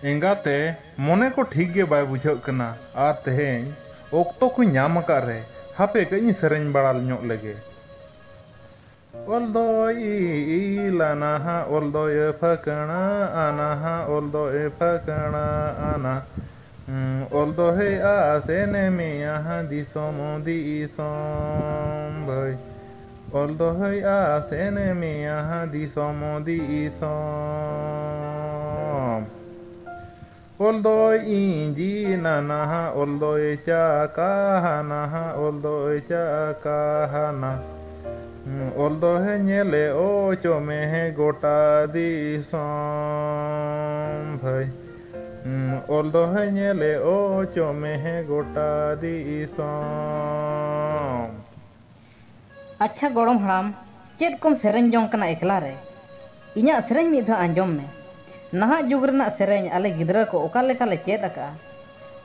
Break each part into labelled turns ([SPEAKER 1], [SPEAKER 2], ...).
[SPEAKER 1] एंगाते मने को ठीक गे बाय बुझाग कना आर तेहेñ ओक्तो को ᱧᱟᱢ ᱟᱠᱟᱫ रे हापे कई सेरेñ बड़ा ᱧᱚᱜ लेगे ओल्दोय इलाना ओल्दोय फकणा आना ओल्दोय फकणा आना ओल्दोय आसेने मिया दिसोम भाई ओल्दोय आसेने मिया दिसोम ओल्दोय इंजी नाना ओल्दोय चाकाहाना ओल्दोय चाकाहाना ओल्दोय नेले ओ चोमे गोटा दिसोम भाई ओल्दोय नेले ओ चोमे गोटा दिसोम।
[SPEAKER 2] अच्छा गोड़म हराम चेद कम सेरेñ जोंग कना एकला रे इña सेरेñ मिद धा आंजोम में नहा जुग रना सेरेñ आले गिदरा को ओका लेका ले चेद अका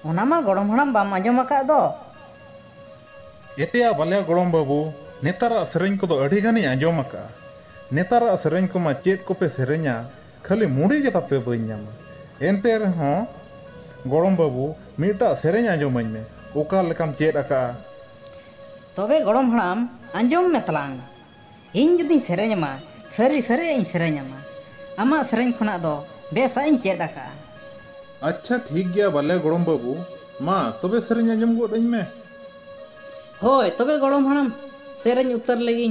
[SPEAKER 2] ओना मा गोड़म हराम बाम आंजोम अका दो
[SPEAKER 1] एतेया बाले गोड़म बाबू नेतारा सेरेñ को अड़ी गानी आंजोम अका नेतारा सेरेñ को मा चेद को पे सेरेñा खाली मुड़ी के तापे बइन नामा एनते रहो गोड़म बाबू मिटा सेरेñ आंजोमኝ में ओका लेकाम चेद अका
[SPEAKER 2] तबे गोड़म हराम आंजोम में तलांग इन जुदी सेरेñ मा सरी सरी इन सेरेñ मा आमा सेरेñ खुना दो बेसा इन चेद अका।
[SPEAKER 1] अच्छा ठीक गया बाले गोड़म बाबू मा तबे सेरेñ आंजोम गोदኝ में
[SPEAKER 2] होय तबे गोड़म हराम सेरेñ उतर लगी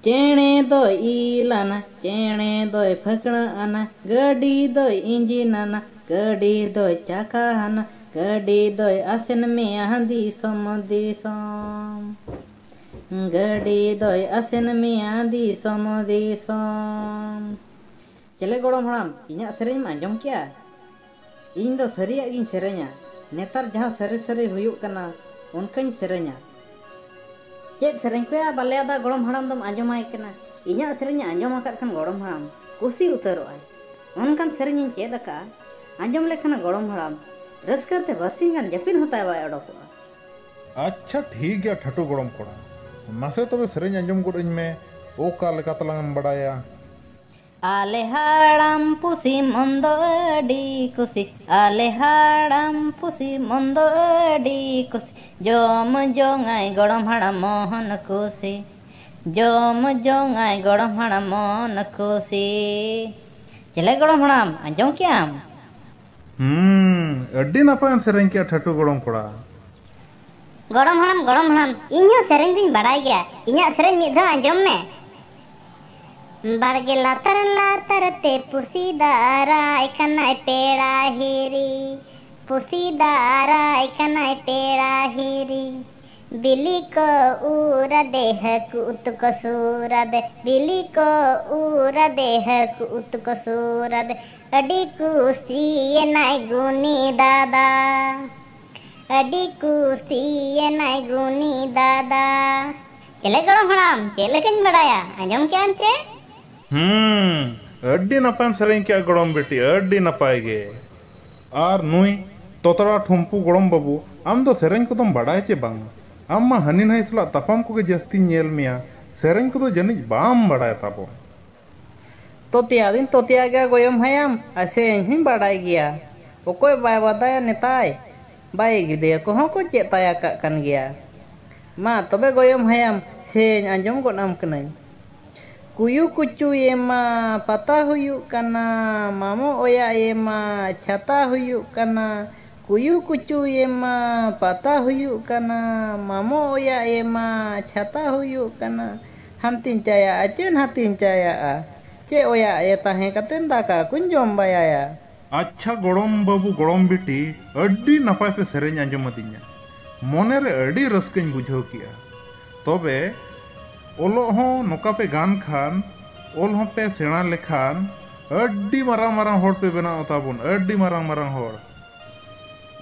[SPEAKER 2] चेणे दो इलाना चेणे दो फकड़ा आना गडी दो इंजिनाना गडी दो चाकाहाना गडी दो आसन में आंधी समदिसम गडी दो आसन में आंधी समदिसम। चले गोड़म हराम इña सेरेñ मा आंजोम किया इन दो सरिया गिन सेरेñा नेतार जहां सरी सरी हुयुक कना उनकाñ सेरेñा चेद सेरेñ को बाले दा गोड़म हराम दम आंजोमाय कना इña सेरेñ आंजोम आकाद खान गोड़म हराम कुसी उतरोय उनकान सेरेñ इन चेद अका आंजोम लेखना गोड़म हराम रस्कते बरसिंग गान जपिन होता बाय अडोकोआ।
[SPEAKER 1] अच्छा ठीक गया ठटू गोड़म कोड़ा मासे तबे सेरेñ आंजोम गोदኝ में ओका लेका तलांगम बड़ाया
[SPEAKER 2] आले हाड़ाम पुसी मंदो अडी कुसी आले हाड़ाम पुसी मंदो अडी कुसी जोम जोंगाय गोड़म हाड़ाम मोहन कुसी जोम जोंगाय गोड़म हाड़ाम मोहन कुसी। चले गोड़म हाड़ाम आंजोम कियाम
[SPEAKER 1] अड्डी नापायम सेरेñ किया ठटू गोड़म कोड़ा
[SPEAKER 3] गोड़म हाड़ाम इña सेरेñ दिन बड़ाई गया इña सेरेñ मिद धा आंजोम में बाड़गे लातर लातर ते पुसीदारा कनाय पेड़ा हिरी पुसीदारा कनाय पेड़ा हिरी बिली को उरा देह कुत को सूरद बिली को उरा देह कुत को सूरद अडी कुसी नाय गुनी दादा अडी कुसी नाय गुनी दादा। चले गोड़म हराम चले कन बड़ाया आंजोम क्या अंते
[SPEAKER 1] अड्डी नपायम सेरेñ किया गोड़म बेटी अड्डी नपाय गे आर नुई तोतरा ठुम्पू गोड़म बाबू आम दो सेरेñ को तुम बड़ाय चे बांग आम मा हनी नाई सला तपाम को जस्ती नेल मिया सेरेñ को तो जनिज बाम बड़ाय ताबो
[SPEAKER 2] तोतिया गया गोयम हयाम ऐसे ही बड़ाई गया ओकोय बाय बदाया नेताय बाय गिदे को हो को चेताया का कन गया मा तबे गोयम हयाम सेñ आंजोम गोनाम कनाई कुयु कुचु एमा पता हुयुक कना मामो ओया एमा छाता हुयुक कना कुयु कुचु एमा पता हुयुक कना मामो ओया एमा छाता हुयुक कना हांतिन चाया अचेन हांतिन चाया चे ओया ए ताहे कतेन दाका कुन जोम बाया।
[SPEAKER 1] अच्छा गोड़म बाबू गोड़म बेटी अड्डी नपाय पे सेरेñ आंजोम अदिña मोने रे अड्डी रस्कኝ बुझाव किया तबे ओलो हो नोका पे गान खान ओल हो पे सेना लेखान अड्डी मारांग मारांग होड़ पे बनाव ताबुन अड्डी मारांग मारांग होड़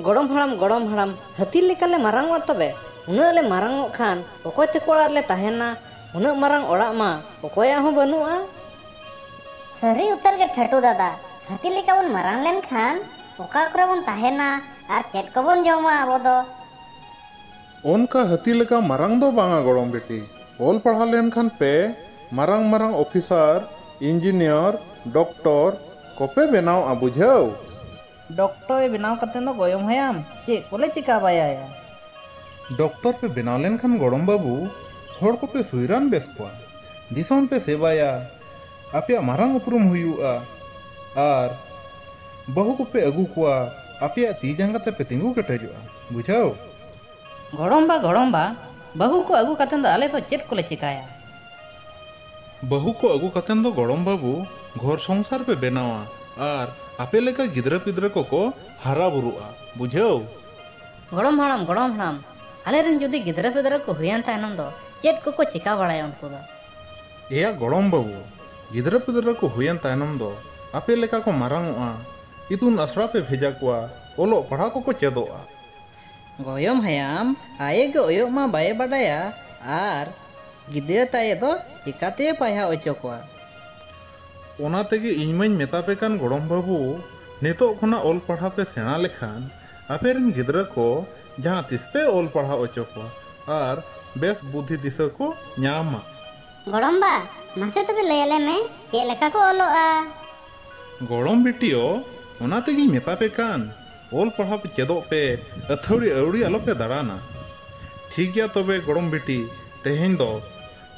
[SPEAKER 2] गोड़म हराम हाथी लेकाले मारांग तबे उना ले मारांग खान ओकोय ते कोड़ा ले ताहेना उना मारांग ओड़ा मा ओकोया हो बनुआ
[SPEAKER 3] सरी उतर के ठटू दादा हाथी लेका बन मारांग लेन खान ओका करे बन ताहेना आर चेद को बन जोमा आबो दो
[SPEAKER 1] उनका हाथी लेका मारांग दो बांगा गोड़म बेटी ओल पढ़ा लेन खान पे मारांग मारांग ऑफिसर इंजीनियर डॉक्टर कोपे बनावा बुझाओ।
[SPEAKER 2] डॉक्टर बनाव कते दो गोयम हयाम चे कोले चिका बाया।
[SPEAKER 1] डॉक्टर पे बनाव लेन खान गड़म बाबू हर को पे सुइरान बेस को दिसोम पे सेवाया आपे मारांग उपरुम हुयुआ आर बहु को पे अगु कुआ आपे ती जांगा ते पे तिंगु कटेजुआ बुझाओ।
[SPEAKER 2] गड़म बा बहु को अगु कते दो आले तो चेट कोले चिकाया।
[SPEAKER 1] बहु को अगु कतेन दो गड़म बाबू घर संसार पे बनावा आर आपे लेका गिद्रा पिद्रा को हारा बुरुआ बुझाओ।
[SPEAKER 2] गड़म हड़ाम आले रन जुदी गिद्रा पिद्रा को हुयान तायनम दो चेट को चिका बड़ाया उनको दो।
[SPEAKER 1] एया गड़म बाबू गिद्रा पिद्रा को हुयान तायनम दो आपे लेका को मारांगोआ इतुन आसरा पे भेजा कुआ ओलो पढ़ा को चेदोआ।
[SPEAKER 2] गोयम हयाम आये के ओयो मा बाय बडाया आर गिद्रा ताये दो चिकाते पाया ओचो कुआ।
[SPEAKER 1] ओना तेगे इनमाइन मेता पे कान गड़म बाबू नितो खना ओल पढ़ा पे सेना लेखान आपे रन गिद्रा को जहाँ तिस पे ओल पढ़ा ओचो को आर बेस बुद्धि दिशा को न्यामा।
[SPEAKER 3] गड़म बा मासे तबे लयले में चे लेका को ओलोआ।
[SPEAKER 1] गड़म बिटियो ओना तेगे मेता पे कान ओल पढ़ा पे चेदो पे अथौड़ी अउड़ी आलो पे दाड़ाना। ठीक गया तबे गड़म बिटी तेहेन दो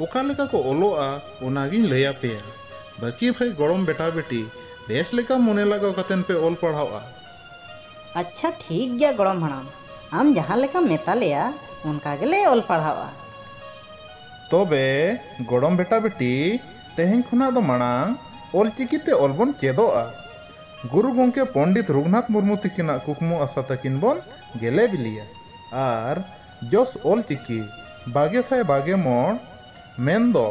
[SPEAKER 1] ओका लेका को ओलोआ ओनागिन लया पेया बाकी भाई गड़म बेटा बेटी बेस लेका मने लगाओ कतेन पे ओल पढ़ाओआ।
[SPEAKER 2] अच्छा ठीक गया गड़म हड़ाम आम जहाँ लेका मेता लिया उनका गेले ओल पढ़ावा।
[SPEAKER 1] तबे गड़म बेटा बेटी तेहेन खुना दो मांग ओल चिकीते ओल बन चेदोआ। गुरु गंके पंडित रघुनाथ मुर्मू तकिना कुकमु आशा तकिन बन गेले बिलिया आर जस ओल चिकी 22 मेन दो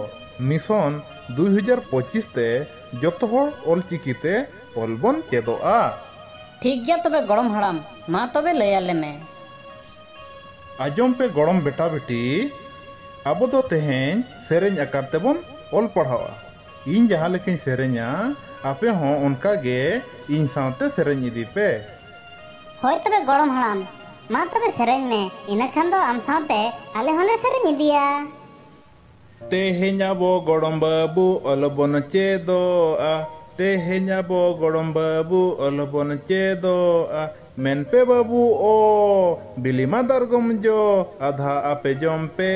[SPEAKER 1] मिशन 2025 ते जतो हर ओल चिकीते ओल बन चेदोआ।
[SPEAKER 2] ठीक गया तबे गड़म हड़ाम मा तबे लयाले में।
[SPEAKER 1] आजम पे गड़म बेटा बेटी अब दो तेहेन सेरेñ आकार तेबन ओल पढ़ावा। इन जहाँ लेकिन सेरेñा आपे हों उनका गे इन साथे सेरेñ इदी पे।
[SPEAKER 3] होय तबे गड़म हड़ाम मा तबे सेरेñ में इना खान दो आम साथे आले होले सेरेñ इदिया।
[SPEAKER 1] तेहेñ आबो गड़म बाबू ओल बन चेदोआ तेहेñ आबो गड़म बाबू ओल बन चेदोआ मेन पे बाबू ओ बिली मा दारगम जो आधा आपे जम पे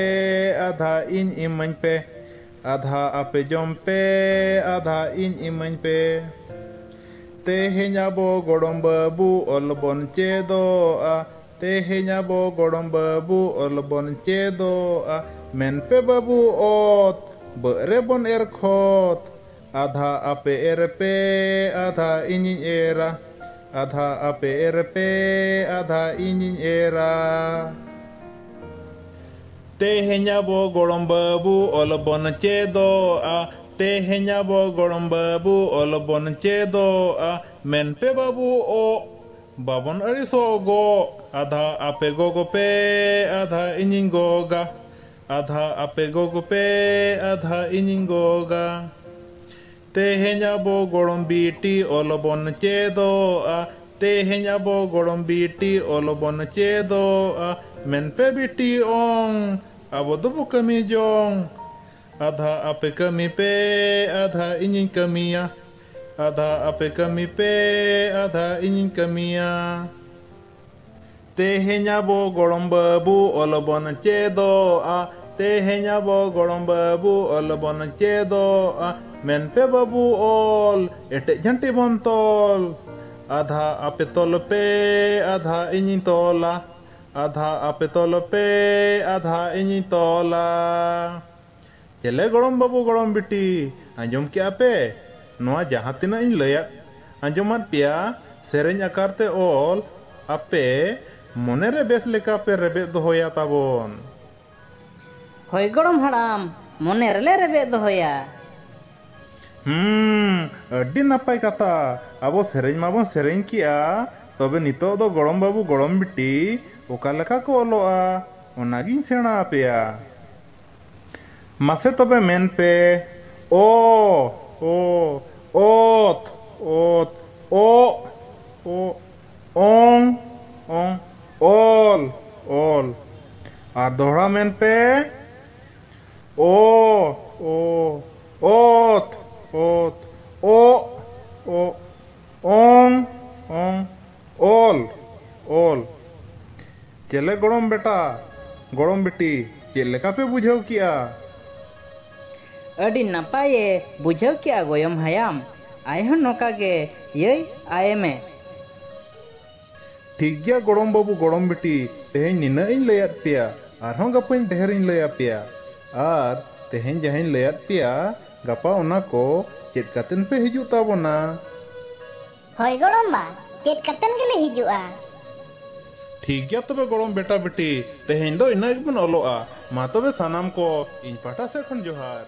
[SPEAKER 1] आधा इन इमन पे आधा आपे जम पे आधा इन इमन पे। तेहेñ आबो गड़म बाबू ओल बन चेदोआ तेहेñ आबो गड़म बाबू ओल बन चेदोआ मेन पे बाबू ओत बरे बन एर खोत आधा आपे एर पे आधा इन एरा आधा आपे एर पे आधा इन एरा। तेहेñ आबो गड़म बाबू ओल बन चेदोआ तेहेñ आबो गड़म बाबू ओल बन चेदोआ मेन पे बाबू ओ बाबन अड़िसो गो आधा आपे गोगो पे आधा इनिंग गोगा आधा आपे गोगो पे आधा इनिंग गोगा। तेहेñ आबो गड़म बीटी ओल बन चेदोआ तेहेñ आबो गड़म बीटी ओल बन चेदोआ मेन पे बीटी ओंग आबो दबो कमी जोंग आधा आपे कमी पे आधा इनिंग कमिया आधा आपे कमी पे आधा इनिंग कमिया। तेहेñ आबो गड़म बाबू ओल बन चेदोआ तेहेñ आबो गड़म बाबू ओल बन चेदोआ मेन पे बाबू ओल एटे झंटी बन तोल आधा आपे तोल पे आधा इनिंग तोला आधा आपे तोल पे आधा इनिंग तोला। चले गड़म बाबू गड़म बिटी आंजम के आपे नोआ जहाँ तिना इन लया आंजमात पिया सेरेñ आकार ते ओल आपे मने रे बेस लेका पे रेबे दोहोया ताबोन।
[SPEAKER 2] होय गड़म हड़ाम मने रेले रेबे दोहोया।
[SPEAKER 1] अड्डी नापाय कथा अब सेरेñ माबन सेरेñ किया तबे नितो दो गड़म बाबू गड़म बिटी ओका लेका को ओलोआ ओनागिन सेना आपेया। मासे तबे मेन पे ओ ओत ओत ओ ओंग ओंग ओल ओल और दोहरा मेन पे ओ ओत ओत ओ ओंग ओंग ओल ओल चेले गड़म बेटा गड़म बेटी चेल लेका पे बुझाव किया
[SPEAKER 2] अडी नपाये बुझाव किया गोयम हयाम आय हन नोका गे ये आए में
[SPEAKER 1] ठीक गया गड़म बाबू गड़म बेटी तेहें निना इन लयात पिया आरहों गपाइन ढेर इन लया पिया आर तेहें जहां लयात पिया गपा ओना को चेत कातेन पे हिजू ताबोना
[SPEAKER 3] होय गड़म बा चेत कतन गेले हिजुआ
[SPEAKER 1] ठीक गया तबे गड़म बेटा बेटी तेहें दो इना गिबन ओलोआ मा तबे सनाम को इन पाटा से खन जोहार।